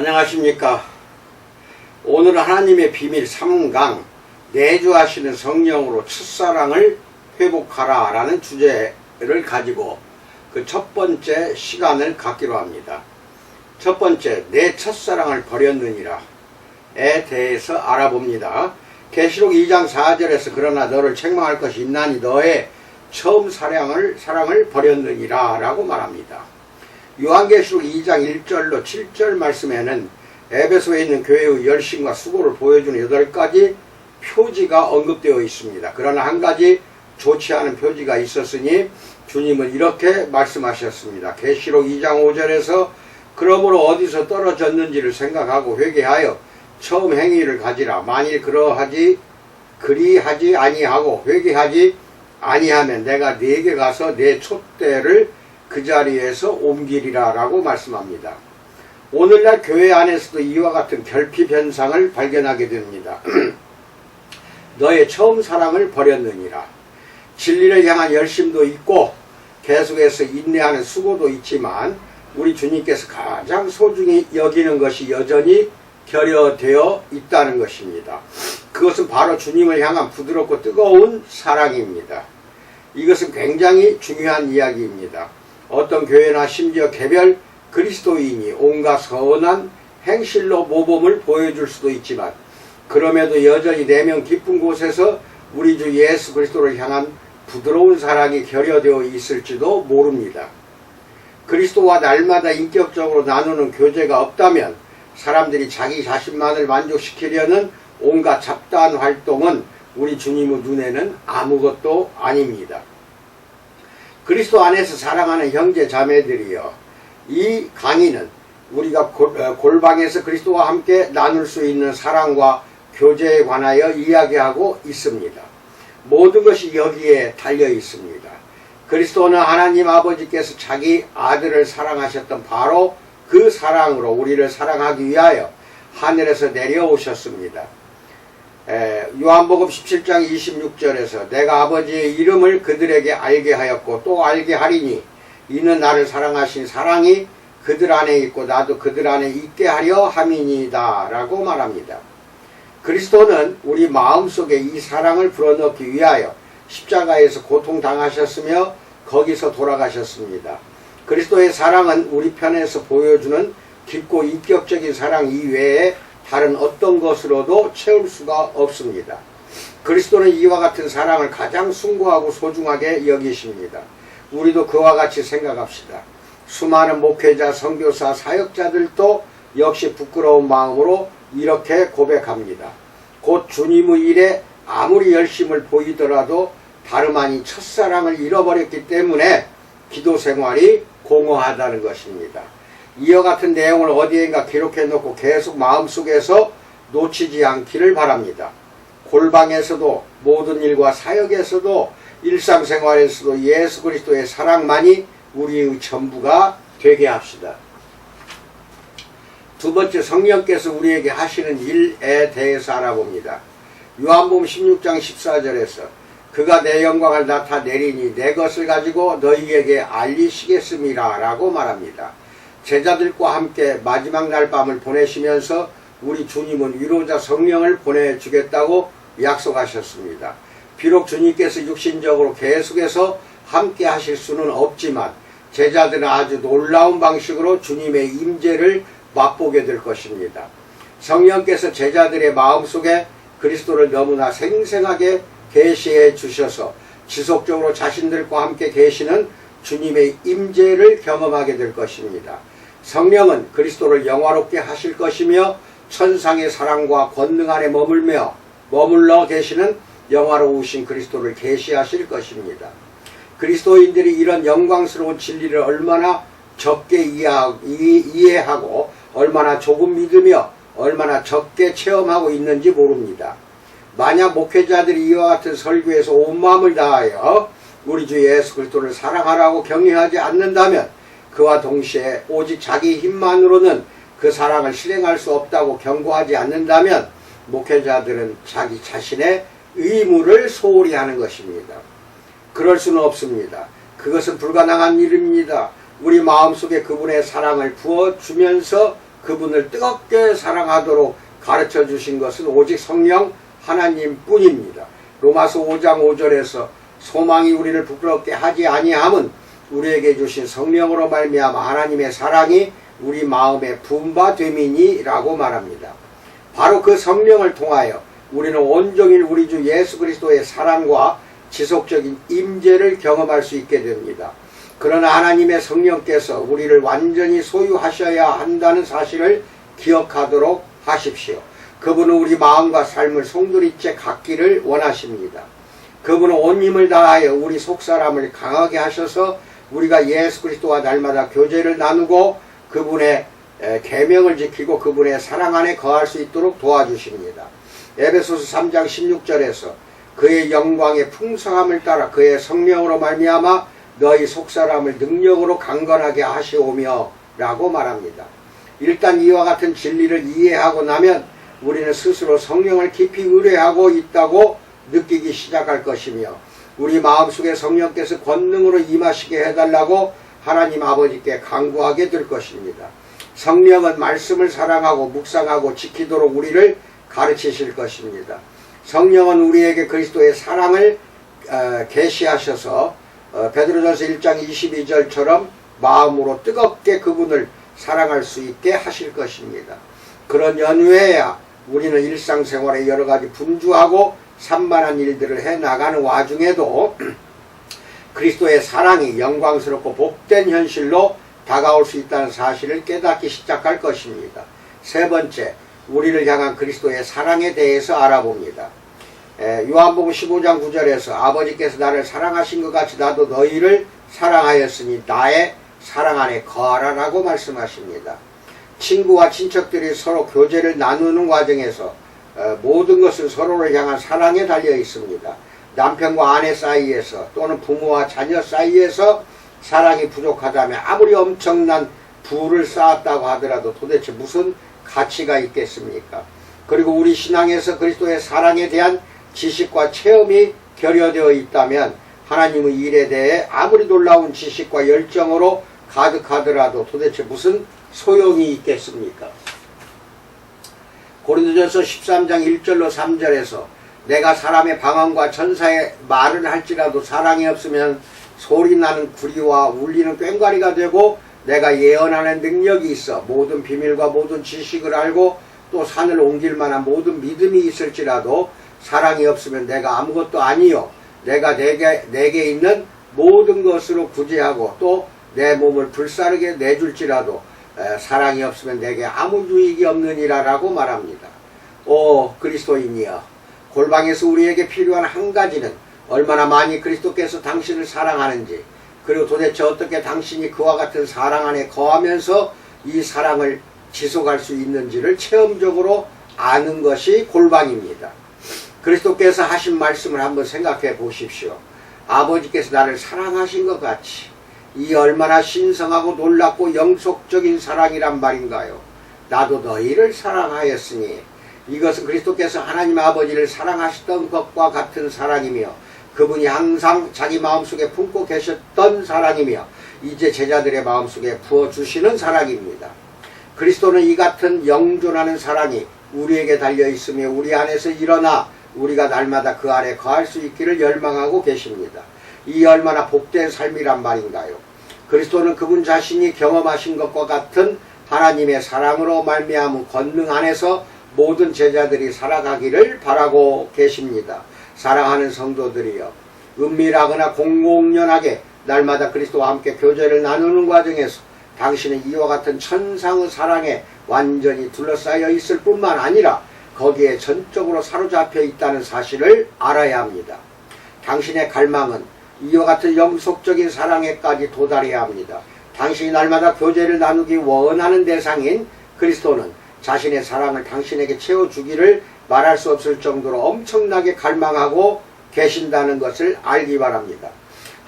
안녕하십니까. 오늘 하나님의 비밀 3강 내주하시는 성령으로 첫사랑을 회복하라 라는 주제를 가지고 그 첫 번째 시간을 갖기로 합니다. 첫 번째, 내 첫사랑을 버렸느니라 에 대해서 알아봅니다. 계시록 2장 4절에서 그러나 너를 책망할 것이 있나니 너의 처음 사랑을 버렸느니라 라고 말합니다. 요한계시록 2장 1절로 7절 말씀에는 에베소에 있는 교회의 열심과 수고를 보여주는 8가지 표지가 언급되어 있습니다. 그러나 한 가지 좋지 않은 표지가 있었으니 주님은 이렇게 말씀하셨습니다. 계시록 2장 5절에서 그러므로 어디서 떨어졌는지를 생각하고 회개하여 처음 행위를 가지라. 만일 그리하지 아니하고 회개하지 아니하면 내가 네게 가서 내 촛대를 그 자리에서 옮기리라 라고 말씀합니다. 오늘날 교회 안에서도 이와 같은 결핍 현상을 발견하게 됩니다. 너의 처음 사랑을 버렸느니라. 진리를 향한 열심도 있고 계속해서 인내하는 수고도 있지만 우리 주님께서 가장 소중히 여기는 것이 여전히 결여되어 있다는 것입니다. 그것은 바로 주님을 향한 부드럽고 뜨거운 사랑입니다. 이것은 굉장히 중요한 이야기입니다. 어떤 교회나 심지어 개별 그리스도인이 온갖 선한 행실로 모범을 보여줄 수도 있지만 그럼에도 여전히 내면 깊은 곳에서 우리 주 예수 그리스도를 향한 부드러운 사랑이 결여되어 있을지도 모릅니다. 그리스도와 날마다 인격적으로 나누는 교제가 없다면 사람들이 자기 자신만을 만족시키려는 온갖 잡다한 활동은 우리 주님의 눈에는 아무것도 아닙니다. 그리스도 안에서 사랑하는 형제 자매들이여, 이 강의는 우리가 골방에서 그리스도와 함께 나눌 수 있는 사랑과 교제에 관하여 이야기하고 있습니다. 모든 것이 여기에 달려 있습니다. 그리스도는 하나님 아버지께서 자기 아들을 사랑하셨던 바로 그 사랑으로 우리를 사랑하기 위하여 하늘에서 내려오셨습니다. 요한복음 17장 26절에서 내가 아버지의 이름을 그들에게 알게 하였고 또 알게 하리니 이는 나를 사랑하신 사랑이 그들 안에 있고 나도 그들 안에 있게 하려 함이니이다 라고 말합니다. 그리스도는 우리 마음속에 이 사랑을 불어넣기 위하여 십자가에서 고통당하셨으며 거기서 돌아가셨습니다. 그리스도의 사랑은 우리 편에서 보여주는 깊고 인격적인 사랑 이외에 다른 어떤 것으로도 채울 수가 없습니다. 그리스도는 이와 같은 사랑을 가장 숭고하고 소중하게 여기십니다. 우리도 그와 같이 생각합시다. 수많은 목회자, 선교사, 사역자들도 역시 부끄러운 마음으로 이렇게 고백합니다. 곧 주님의 일에 아무리 열심을 보이더라도 다름 아닌 첫사랑을 잃어버렸기 때문에 기도 생활이 공허하다는 것입니다. 이와 같은 내용을 어디엔가 기록해 놓고 계속 마음속에서 놓치지 않기를 바랍니다. 골방에서도 모든 일과 사역에서도 일상생활에서도 예수 그리스도의 사랑만이 우리의 전부가 되게 합시다. 두 번째, 성령께서 우리에게 하시는 일에 대해서 알아봅니다. 요한복음 16장 14절에서 그가 내 영광을 나타내리니 내 것을 가지고 너희에게 알리시겠음이라 라고 말합니다. 제자들과 함께 마지막 날 밤을 보내시면서 우리 주님은 위로자 성령을 보내주겠다고 약속하셨습니다. 비록 주님께서 육신적으로 계속해서 함께 하실 수는 없지만 제자들은 아주 놀라운 방식으로 주님의 임재를 맛보게 될 것입니다. 성령께서 제자들의 마음속에 그리스도를 너무나 생생하게 계시해 주셔서 지속적으로 자신들과 함께 계시는 주님의 임재를 경험하게 될 것입니다. 성령은 그리스도를 영화롭게 하실 것이며 천상의 사랑과 권능 안에 머물러 계시는 영화로우신 그리스도를 계시하실 것입니다. 그리스도인들이 이런 영광스러운 진리를 얼마나 적게 이해하고 얼마나 조금 믿으며 얼마나 적게 체험하고 있는지 모릅니다. 만약 목회자들이 이와 같은 설교에서 온 마음을 다하여 우리 주 예수 그리스도를 사랑하라고 격려하지 않는다면 그와 동시에 오직 자기 힘만으로는 그 사랑을 실행할 수 없다고 경고하지 않는다면 목회자들은 자기 자신의 의무를 소홀히 하는 것입니다. 그럴 수는 없습니다. 그것은 불가능한 일입니다. 우리 마음속에 그분의 사랑을 부어주면서 그분을 뜨겁게 사랑하도록 가르쳐 주신 것은 오직 성령 하나님 뿐입니다. 로마서 5장 5절에서 소망이 우리를 부끄럽게 하지 아니함은 우리에게 주신 성령으로 말미암아 하나님의 사랑이 우리 마음에 분바됨이니라고 말합니다. 바로 그 성령을 통하여 우리는 온종일 우리 주 예수 그리스도의 사랑과 지속적인 임재를 경험할 수 있게 됩니다. 그러나 하나님의 성령께서 우리를 완전히 소유하셔야 한다는 사실을 기억하도록 하십시오. 그분은 우리 마음과 삶을 송두리째 갖기를 원하십니다. 그분은 온 힘을 다하여 우리 속사람을 강하게 하셔서 우리가 예수 그리스도와 날마다 교제를 나누고 그분의 계명을 지키고 그분의 사랑 안에 거할 수 있도록 도와주십니다. 에베소서 3장 16절에서 그의 영광의 풍성함을 따라 그의 성령으로 말미암아 너희 속사람을 능력으로 강건하게 하시오며 라고 말합니다. 일단 이와 같은 진리를 이해하고 나면 우리는 스스로 성령을 깊이 의뢰하고 있다고 느끼기 시작할 것이며 우리 마음속에 성령께서 권능으로 임하시게 해달라고 하나님 아버지께 간구하게 될 것입니다. 성령은 말씀을 사랑하고 묵상하고 지키도록 우리를 가르치실 것입니다. 성령은 우리에게 그리스도의 사랑을 계시하셔서 베드로전서 1장 22절처럼 마음으로 뜨겁게 그분을 사랑할 수 있게 하실 것입니다. 그런 연후에야 우리는 일상생활에 여러가지 분주하고 산만한 일들을 해나가는 와중에도 그리스도의 사랑이 영광스럽고 복된 현실로 다가올 수 있다는 사실을 깨닫기 시작할 것입니다. 세 번째, 우리를 향한 그리스도의 사랑에 대해서 알아봅니다. 요한복음 15장 9절에서 아버지께서 나를 사랑하신 것 같이 나도 너희를 사랑하였으니 나의 사랑 안에 거하라 라고 말씀하십니다. 친구와 친척들이 서로 교제를 나누는 과정에서 모든 것은 서로를 향한 사랑에 달려 있습니다. 남편과 아내 사이에서 또는 부모와 자녀 사이에서 사랑이 부족하다면 아무리 엄청난 부를 쌓았다고 하더라도 도대체 무슨 가치가 있겠습니까? 그리고 우리 신앙에서 그리스도의 사랑에 대한 지식과 체험이 결여되어 있다면 하나님의 일에 대해 아무리 놀라운 지식과 열정으로 가득하더라도 도대체 무슨 소용이 있겠습니까? 고린도전서 13장 1절로 3절에서 내가 사람의 방언과 천사의 말을 할지라도 사랑이 없으면 소리나는 구리와 울리는 꽹과리가 되고 내가 예언하는 능력이 있어 모든 비밀과 모든 지식을 알고 또 산을 옮길 만한 모든 믿음이 있을지라도 사랑이 없으면 내가 아무것도 아니요 내가 내게 있는 모든 것으로 구제하고 또 내 몸을 불사르게 내줄지라도 사랑이 없으면 내게 아무 유익이 없느니라 라고 말합니다. 오 그리스도인이여, 골방에서 우리에게 필요한 한 가지는 얼마나 많이 그리스도께서 당신을 사랑하는지, 그리고 도대체 어떻게 당신이 그와 같은 사랑 안에 거하면서 이 사랑을 지속할 수 있는지를 체험적으로 아는 것이 골방입니다. 그리스도께서 하신 말씀을 한번 생각해 보십시오. 아버지께서 나를 사랑하신 것 같이, 이 얼마나 신성하고 놀랍고 영속적인 사랑이란 말인가요? 나도 너희를 사랑하였으니, 이것은 그리스도께서 하나님 아버지를 사랑하셨던 것과 같은 사랑이며 그분이 항상 자기 마음속에 품고 계셨던 사랑이며 이제 제자들의 마음속에 부어주시는 사랑입니다. 그리스도는 이 같은 영존하는 사랑이 우리에게 달려있으며 우리 안에서 일어나 우리가 날마다 그 안에 거할 수 있기를 열망하고 계십니다. 이 얼마나 복된 삶이란 말인가요? 그리스도는 그분 자신이 경험하신 것과 같은 하나님의 사랑으로 말미암은 권능 안에서 모든 제자들이 살아가기를 바라고 계십니다. 사랑하는 성도들이여, 은밀하거나 공공연하게 날마다 그리스도와 함께 교제를 나누는 과정에서 당신은 이와 같은 천상의 사랑에 완전히 둘러싸여 있을 뿐만 아니라 거기에 전적으로 사로잡혀 있다는 사실을 알아야 합니다. 당신의 갈망은 이와 같은 영속적인 사랑에까지 도달해야 합니다. 당신이 날마다 교제를 나누기 원하는 대상인 그리스도는 자신의 사랑을 당신에게 채워주기를 말할 수 없을 정도로 엄청나게 갈망하고 계신다는 것을 알기 바랍니다.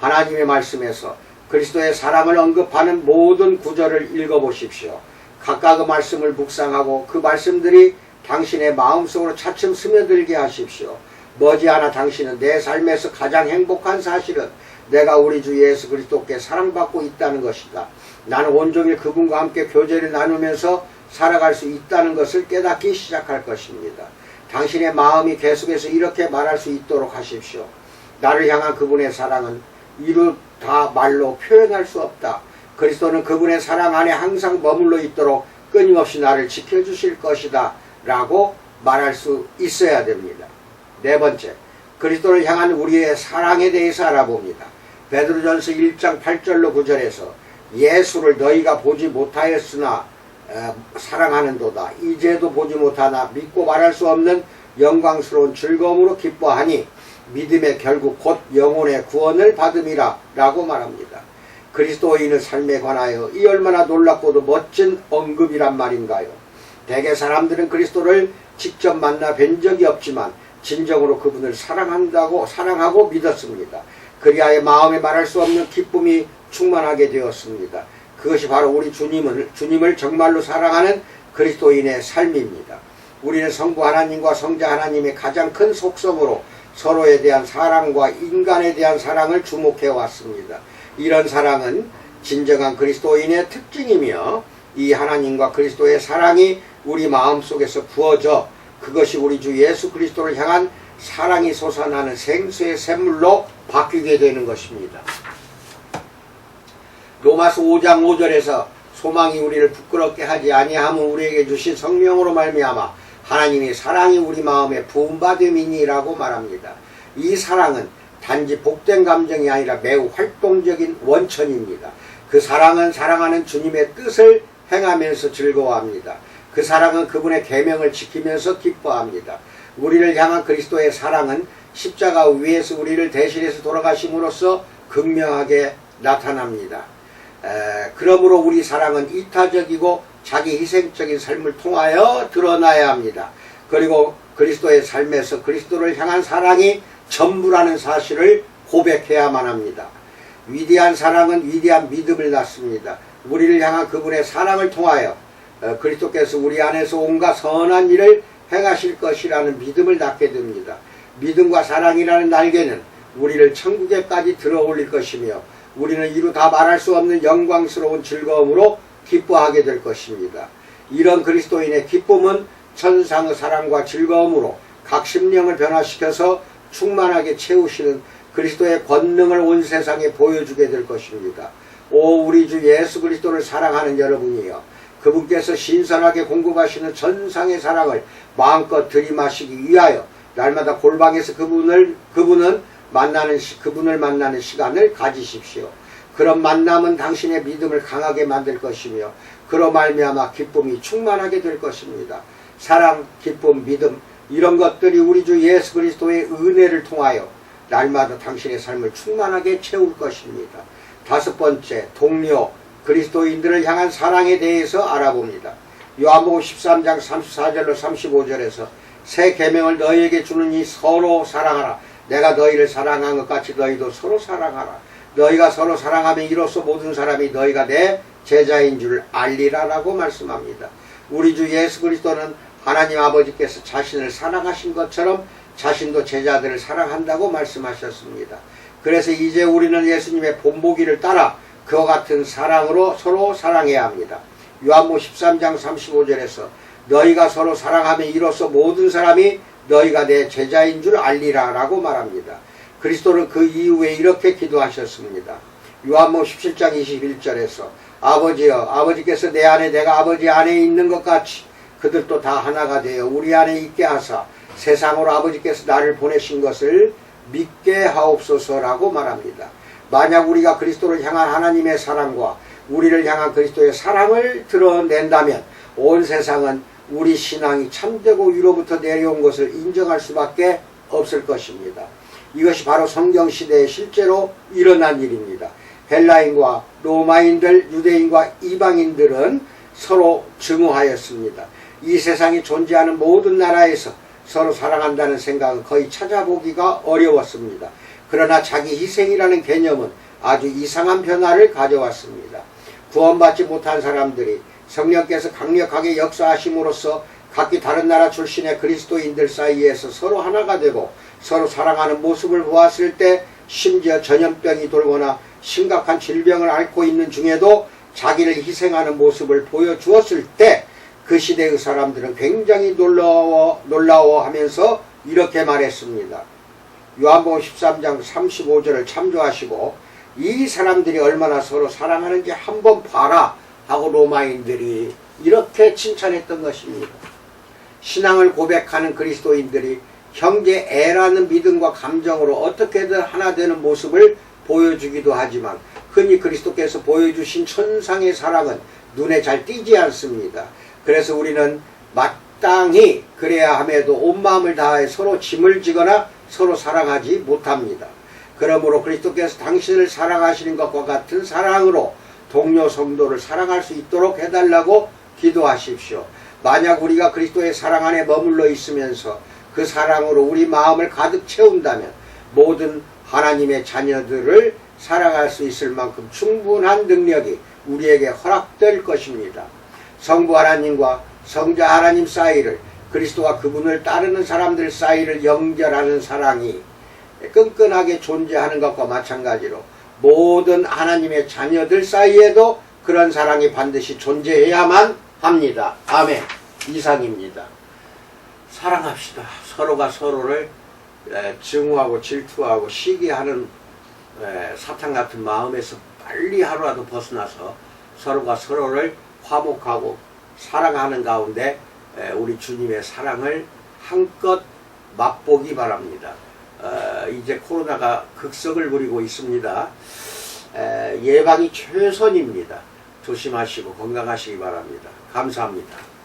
하나님의 말씀에서 그리스도의 사랑을 언급하는 모든 구절을 읽어보십시오. 각각의 말씀을 묵상하고 그 말씀들이 당신의 마음속으로 차츰 스며들게 하십시오. 머지않아 당신은 내 삶에서 가장 행복한 사실은 내가 우리 주 예수 그리스도께 사랑받고 있다는 것이다. 나는 온종일 그분과 함께 교제를 나누면서 살아갈 수 있다는 것을 깨닫기 시작할 것입니다. 당신의 마음이 계속해서 이렇게 말할 수 있도록 하십시오. 나를 향한 그분의 사랑은 이루 다 말로 표현할 수 없다. 그리스도는 그분의 사랑 안에 항상 머물러 있도록 끊임없이 나를 지켜주실 것이다 라고 말할 수 있어야 됩니다. 네 번째, 그리스도를 향한 우리의 사랑에 대해서 알아봅니다. 베드로전서 1장 8절로 9절에서 예수를 너희가 보지 못하였으나 사랑하는도다. 이제도 보지 못하나 믿고 말할 수 없는 영광스러운 즐거움으로 기뻐하니 믿음의 결국 곧 영혼의 구원을 받음이라 라고 말합니다. 그리스도인의 삶에 관하여 이 얼마나 놀랍고도 멋진 언급이란 말인가요? 대개 사람들은 그리스도를 직접 만나 뵌 적이 없지만 진정으로 그분을 사랑하고 믿었습니다. 그리하여 마음에 말할 수 없는 기쁨이 충만하게 되었습니다. 그것이 바로 우리 주님을 정말로 사랑하는 그리스도인의 삶입니다. 우리는 성부 하나님과 성자 하나님의 가장 큰 속성으로 서로에 대한 사랑과 인간에 대한 사랑을 주목해 왔습니다. 이런 사랑은 진정한 그리스도인의 특징이며 이 하나님과 그리스도의 사랑이 우리 마음속에서 부어져 그것이 우리 주 예수 그리스도를 향한 사랑이 솟아나는 생수의 샘물로 바뀌게 되는 것입니다. 로마서 5장 5절에서 소망이 우리를 부끄럽게 하지 아니함은 우리에게 주신 성령으로 말미암아 하나님의 사랑이 우리 마음에 부음받음이니라고 말합니다. 이 사랑은 단지 복된 감정이 아니라 매우 활동적인 원천입니다. 그 사랑은 사랑하는 주님의 뜻을 행하면서 즐거워합니다. 그 사랑은 그분의 계명을 지키면서 기뻐합니다. 우리를 향한 그리스도의 사랑은 십자가 위에서 우리를 대신해서 돌아가심으로써 극명하게 나타납니다. 그러므로 우리 사랑은 이타적이고 자기 희생적인 삶을 통하여 드러나야 합니다. 그리고 그리스도의 삶에서 그리스도를 향한 사랑이 전부라는 사실을 고백해야만 합니다. 위대한 사랑은 위대한 믿음을 낳습니다. 우리를 향한 그분의 사랑을 통하여 그리스도께서 우리 안에서 온갖 선한 일을 행하실 것이라는 믿음을 낳게 됩니다. 믿음과 사랑이라는 날개는 우리를 천국에까지 들어올릴 것이며 우리는 이루 다 말할 수 없는 영광스러운 즐거움으로 기뻐하게 될 것입니다. 이런 그리스도인의 기쁨은 천상의 사랑과 즐거움으로 각 심령을 변화시켜서 충만하게 채우시는 그리스도의 권능을 온 세상에 보여주게 될 것입니다. 오 우리 주 예수 그리스도를 사랑하는 여러분이여, 그분께서 신선하게 공급하시는 천상의 사랑을 마음껏 들이마시기 위하여 날마다 골방에서 그분을 만나는 시간을 가지십시오. 그런 만남은 당신의 믿음을 강하게 만들 것이며 그로 말미암아 기쁨이 충만하게 될 것입니다. 사랑, 기쁨, 믿음 이런 것들이 우리 주 예수 그리스도의 은혜를 통하여 날마다 당신의 삶을 충만하게 채울 것입니다. 다섯 번째, 동료 그리스도인들을 향한 사랑에 대해서 알아봅니다. 요한복음 13장 34절로 35절에서 새 계명을 너희에게 주느니 서로 사랑하라. 내가 너희를 사랑한 것 같이 너희도 서로 사랑하라. 너희가 서로 사랑하면 이로써 모든 사람이 너희가 내 제자인 줄 알리라 라고 말씀합니다. 우리 주 예수 그리스도는 하나님 아버지께서 자신을 사랑하신 것처럼 자신도 제자들을 사랑한다고 말씀하셨습니다. 그래서 이제 우리는 예수님의 본보기를 따라 그와 같은 사랑으로 서로 사랑해야 합니다. 요한복음 13장 35절에서 너희가 서로 사랑하면 이로써 모든 사람이 너희가 내 제자인 줄 알리라 라고 말합니다. 그리스도는 그 이후에 이렇게 기도하셨습니다. 요한복음 17장 21절에서 아버지여, 아버지께서 내 안에 내가 아버지 안에 있는 것 같이 그들도 다 하나가 되어 우리 안에 있게 하사 세상으로 아버지께서 나를 보내신 것을 믿게 하옵소서라고 말합니다. 만약 우리가 그리스도를 향한 하나님의 사랑과 우리를 향한 그리스도의 사랑을 드러낸다면 온 세상은 우리 신앙이 참되고 위로부터 내려온 것을 인정할 수밖에 없을 것입니다. 이것이 바로 성경시대에 실제로 일어난 일입니다. 헬라인과 로마인들, 유대인과 이방인들은 서로 증오하였습니다. 이 세상에 존재하는 모든 나라에서 서로 사랑한다는 생각은 거의 찾아보기가 어려웠습니다. 그러나 자기 희생이라는 개념은 아주 이상한 변화를 가져왔습니다. 구원받지 못한 사람들이 성령께서 강력하게 역사하심으로써 각기 다른 나라 출신의 그리스도인들 사이에서 서로 하나가 되고 서로 사랑하는 모습을 보았을 때, 심지어 전염병이 돌거나 심각한 질병을 앓고 있는 중에도 자기를 희생하는 모습을 보여주었을 때 그 시대의 사람들은 굉장히 놀라워하면서 이렇게 말했습니다. 요한복음 13장 35절을 참조하시고 이 사람들이 얼마나 서로 사랑하는지 한번 봐라 하고 로마인들이 이렇게 칭찬했던 것입니다. 신앙을 고백하는 그리스도인들이 형제애라는 믿음과 감정으로 어떻게든 하나 되는 모습을 보여주기도 하지만 흔히 그리스도께서 보여주신 천상의 사랑은 눈에 잘 띄지 않습니다. 그래서 우리는 마땅히 그래야 함에도 온 마음을 다해 서로 짐을 지거나 서로 사랑하지 못합니다. 그러므로 그리스도께서 당신을 사랑하시는 것과 같은 사랑으로 동료 성도를 사랑할 수 있도록 해달라고 기도하십시오. 만약 우리가 그리스도의 사랑 안에 머물러 있으면서 그 사랑으로 우리 마음을 가득 채운다면 모든 하나님의 자녀들을 사랑할 수 있을 만큼 충분한 능력이 우리에게 허락될 것입니다. 성부 하나님과 성자 하나님 사이를, 그리스도와 그분을 따르는 사람들 사이를 연결하는 사랑이 끈끈하게 존재하는 것과 마찬가지로 모든 하나님의 자녀들 사이에도 그런 사랑이 반드시 존재해야만 합니다. 아멘. 이상입니다. 사랑합시다. 서로가 서로를 증오하고 질투하고 시기하는 사탄 같은 마음에서 빨리 하루라도 벗어나서 서로가 서로를 화목하고 사랑하는 가운데 우리 주님의 사랑을 한껏 맛보기 바랍니다. 이제 코로나가 극성을 부리고 있습니다. 예방이 최선입니다. 조심하시고 건강하시기 바랍니다. 감사합니다.